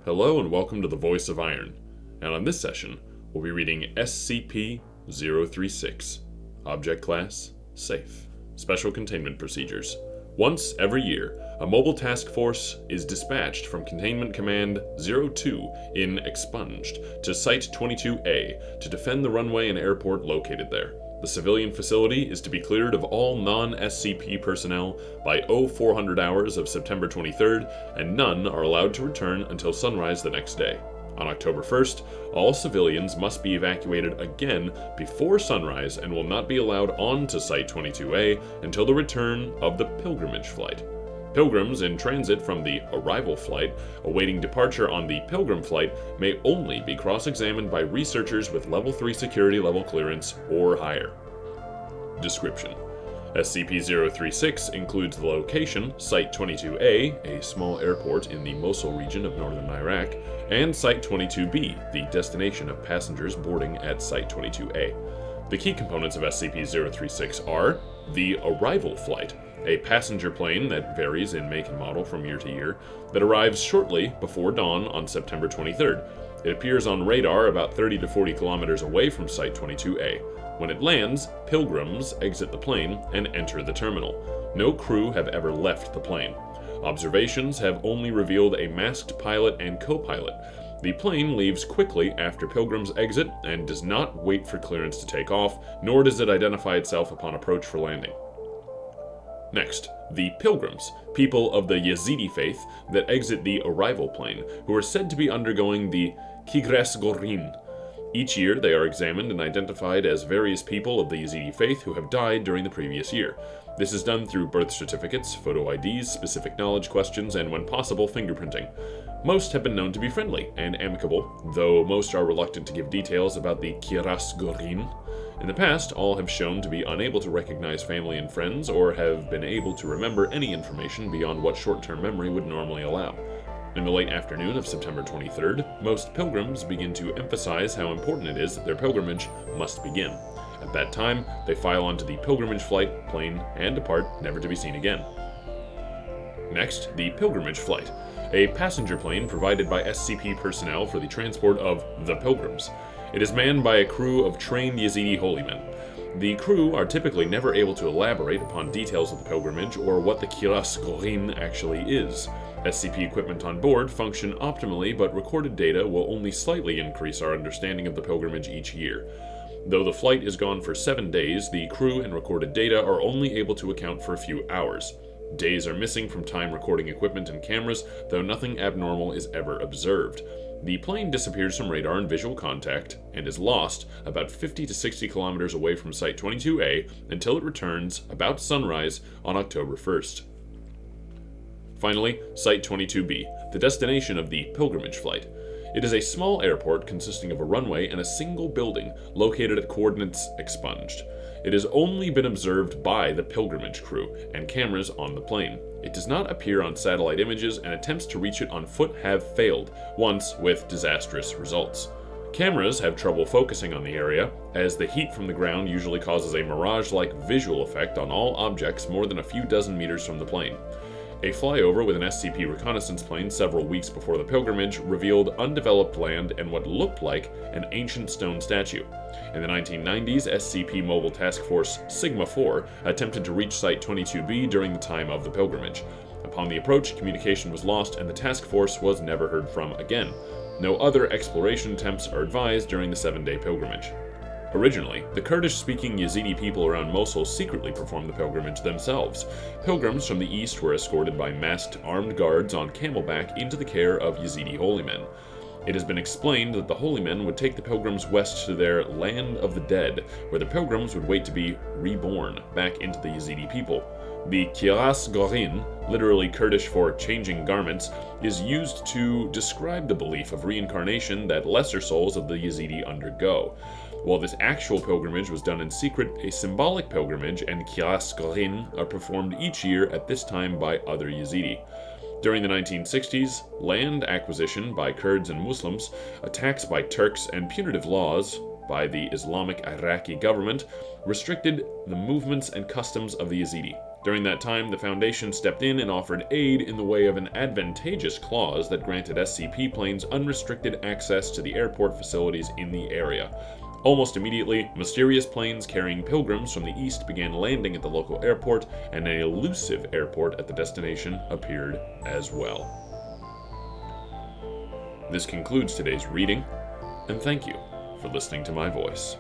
Hello and welcome to the Voice of Iron, and on this session, we'll be reading SCP-036, Object Class, Safe. Special Containment Procedures. Once every year, a mobile task force is dispatched from Containment Command 02 in Expunged to Site 22A to defend the runway and airport located there. The civilian facility is to be cleared of all non-SCP personnel by 0400 hours of September 23rd, and none are allowed to return until sunrise the next day. On October 1st, all civilians must be evacuated again before sunrise and will not be allowed on to Site 22A until the return of the Pilgrimage flight. Pilgrims in transit from the arrival flight awaiting departure on the Pilgrim flight may only be cross-examined by researchers with Level 3 security level clearance or higher. Description: SCP-036 includes the location, Site 22A, a small airport in the Mosul region of northern Iraq, and Site 22B, the destination of passengers boarding at Site 22A. The key components of SCP-036 are the arrival flight, a passenger plane that varies in make and model from year to year, that arrives shortly before dawn on September 23rd. It appears on radar about 30 to 40 kilometers away from Site 22A. When it lands, pilgrims exit the plane and enter the terminal. No crew have ever left the plane. Observations have only revealed a masked pilot and co-pilot. The plane leaves quickly after pilgrims exit and does not wait for clearance to take off, nor does it identify itself upon approach for landing. Next, the pilgrims, people of the Yazidi faith that exit the arrival plane, who are said to be undergoing the Guhorîn. Each year, they are examined and identified as various people of the Yazidi faith who have died during the previous year. This is done through birth certificates, photo IDs, specific knowledge questions, and when possible, fingerprinting. Most have been known to be friendly and amicable, though most are reluctant to give details about the Guhorîn. In the past, all have shown to be unable to recognize family and friends, or have been able to remember any information beyond what short-term memory would normally allow. In the late afternoon of September 23rd, most pilgrims begin to emphasize how important it is that their pilgrimage must begin. At that time, they file onto the pilgrimage flight, plane, and depart, never to be seen again. Next, the pilgrimage flight, a passenger plane provided by SCP personnel for the transport of the pilgrims. It is manned by a crew of trained Yazidi holy men. The crew are typically never able to elaborate upon details of the pilgrimage or what the Guhorîn actually is. SCP equipment on board function optimally, but recorded data will only slightly increase our understanding of the pilgrimage each year. Though the flight is gone for 7 days, the crew and recorded data are only able to account for a few hours. Days are missing from time recording equipment and cameras, though nothing abnormal is ever observed. The plane disappears from radar and visual contact and is lost about 50 to 60 kilometers away from Site 22A until it returns about sunrise on October 1st. Finally, Site 22B, the destination of the pilgrimage flight. It is a small airport consisting of a runway and a single building located at coordinates expunged. It has only been observed by the pilgrimage crew and cameras on the plane. It does not appear on satellite images, and attempts to reach it on foot have failed, once with disastrous results. Cameras have trouble focusing on the area, as the heat from the ground usually causes a mirage-like visual effect on all objects more than a few dozen meters from the plane. A flyover with an SCP reconnaissance plane several weeks before the pilgrimage revealed undeveloped land and what looked like an ancient stone statue. In the 1990s, SCP Mobile Task Force Sigma-4 attempted to reach Site 22B during the time of the pilgrimage. Upon the approach, communication was lost and the task force was never heard from again. No other exploration attempts are advised during the 7-day pilgrimage. Originally, the Kurdish-speaking Yazidi people around Mosul secretly performed the pilgrimage themselves. Pilgrims from the east were escorted by masked armed guards on camelback into the care of Yazidi holy men. It has been explained that the holy men would take the pilgrims west to their land of the dead, where the pilgrims would wait to be reborn back into the Yazidi people. The Guhorîn, literally Kurdish for changing garments, is used to describe the belief of reincarnation that lesser souls of the Yazidi undergo. While this actual pilgrimage was done in secret, a symbolic pilgrimage and Guhorîn are performed each year at this time by other Yazidi. During the 1960s, land acquisition by Kurds and Muslims, attacks by Turks, and punitive laws by the Islamic Iraqi government restricted the movements and customs of the Yazidi. During that time, the Foundation stepped in and offered aid in the way of an advantageous clause that granted SCP planes unrestricted access to the airport facilities in the area. Almost immediately, mysterious planes carrying pilgrims from the east began landing at the local airport, and an elusive airport at the destination appeared as well. This concludes today's reading, and thank you for listening to my voice.